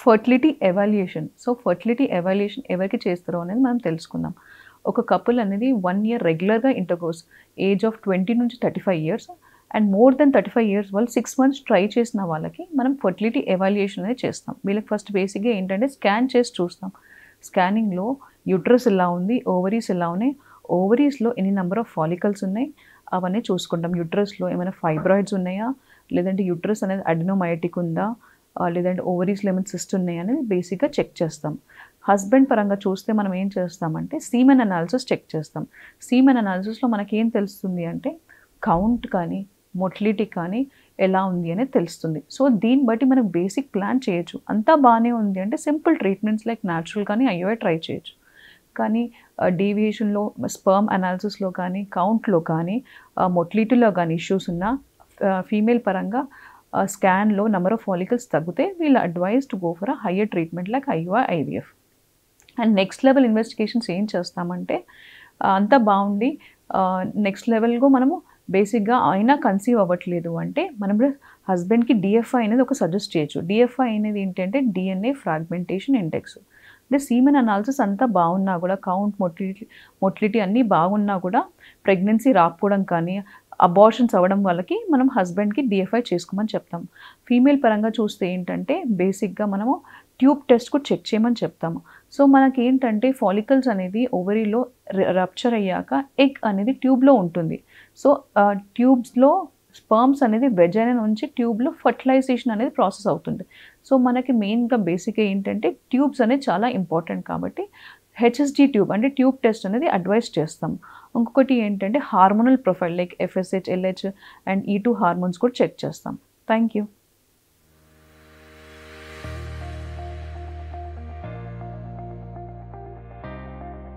Fertility evaluation. So, fertility evaluation ఎవరికి చేస్తారో అనేది మనం తెలుసుకుందాం. ఒక కపుల్ అనేది 1 ఇయర్ రెగ్యులర్‌గా ఇంటర్‌కోర్స్ ఏజ్ ఆఫ్ 20 నుంచి 35 years and more than 35 years వాళ్ళు 6 మంత్స్ ట్రై చేసిన వాళ్ళకి మనం ఫర్టిలిటీ ఎవాల్యుయేషన్ అనేది చేస్తాం. వీళ్ళకి ఫస్ట్ బేసిక్‌గా ఏంటంటే స్కాన్ చేసి చూస్తాం. స్కానింగ్‌లో యూట్రస్ ఎలా ఉంది, ఓవరీస్ ఎలా ఉన్నాయి, ఓవరీస్‌లో ఎన్ని నంబర్ ఆఫ్ ఫాలికల్స్ ఉన్నాయి అవన్నీ చూసుకుంటాం. యూట్రస్‌లో ఏమైనా ఫైబ్రాయిడ్స్ ఉన్నాయా? లేదంటే యూట్రస్ అనేది అడినోమయోటిక్ ఉందా? లేదంటే ఓవరీస్‌లో ఏమైనా సిస్ట్ ఉన్నాయా అనేది బేసిక్‌గా చెక్ చేస్తాం. హస్బెండ్ పరంగా చూస్తే మనం ఏం చేస్తామంటే సీమెన్ అనాలిసిస్ చెక్ చేస్తాం. సీమెన్ అనాలిసిస్‌లో మనకేం తెలుస్తుంది అంటే కౌంట్ కానీ, మొటిలిటీ కానీ ఎలా ఉంది అనేది తెలుస్తుంది. సో, దీన్ని బట్టి మనకు బేసిక్ ప్లాన్ చేయొచ్చు. అంతా బానే ఉంది అంటే సింపుల్ ట్రీట్మెంట్స్ లైక్ న్యాచురల్ కానీ ఐఓఐ ట్రై చేయొచ్చు. కానీ డీవియేషన్‌లో, స్పెర్మ్ అనాలిసిస్‌లో కానీ, కౌంట్‌లో కానీ, మొటిలిటీలో గానీ ఇష్యూస్ ఉన్నా ఫీమేల్ పరంగా స్కాన్‌లో నంబర్ ఆఫ్ ఫాలికల్స్ తగ్గితే వీళ్ళు advise to go for higher treatment like IOI, IVF. And next level investigations ఏం చేస్తామంటే అంతా బాగుండి నెక్స్ట్ లెవెల్‌గా మనము బేసిక్‌గా అయినా కన్సీవ్ అవ్వట్లేదు అంటే మనం హస్బెండ్‌కి డీఎఫ్ఐ అనేది ఒక సజెస్ట్ చేయొచ్చు. డీఎఫ్ఐ అనేది ఏంటంటే డీఎన్ఏ ఫ్రాగ్మెంటేషన్ ఇండెక్స్. అంటే సీమెన్ అనాలిసిస్ అంతా బాగున్నా కూడా కౌంట్, మొటిలిటీ అన్నీ బాగున్నా కూడా ప్రెగ్నెన్సీ రాకపోవడం కానీ, అబార్షన్స్ అవ్వడం వాళ్ళకి మనం హస్బెండ్‌కి డీఎఫ్ఐ చేసుకోమని చెప్తాం. ఫీమేల్ పరంగా చూస్తే ఏంటంటే బేసిక్‌గా మనము ట్యూబ్ టెస్ట్ కూడా చెక్ చేయమని చెప్తాము. సో, మనకేంటంటే ఫాలికల్స్ అనేది ఓవరీలో రప్చర్ అయ్యాక ఎగ్ అనేది ట్యూబ్‌లో ఉంటుంది. సో, ట్యూబ్స్‌లో స్పెర్మ్స్ అనేది వెజైనా నుంచి ట్యూబ్‌లో ఫర్టిలైజేషన్ అనేది ప్రాసెస్ అవుతుంది. సో, మనకి మెయిన్‌గా బేసిక్‌గా ఏంటంటే ట్యూబ్స్ అనేది చాలా ఇంపార్టెంట్ కాబట్టి హెచ్ఎస్జీ ట్యూబ్ అంటే ట్యూబ్ టెస్ట్ అనేది అడ్వైస్ చేస్తాం. ఇంకొకటి ఏంటంటే hormonal profile like FSH, LH and E2 hormones కూడా చెక్ చేస్తాం. Thank you.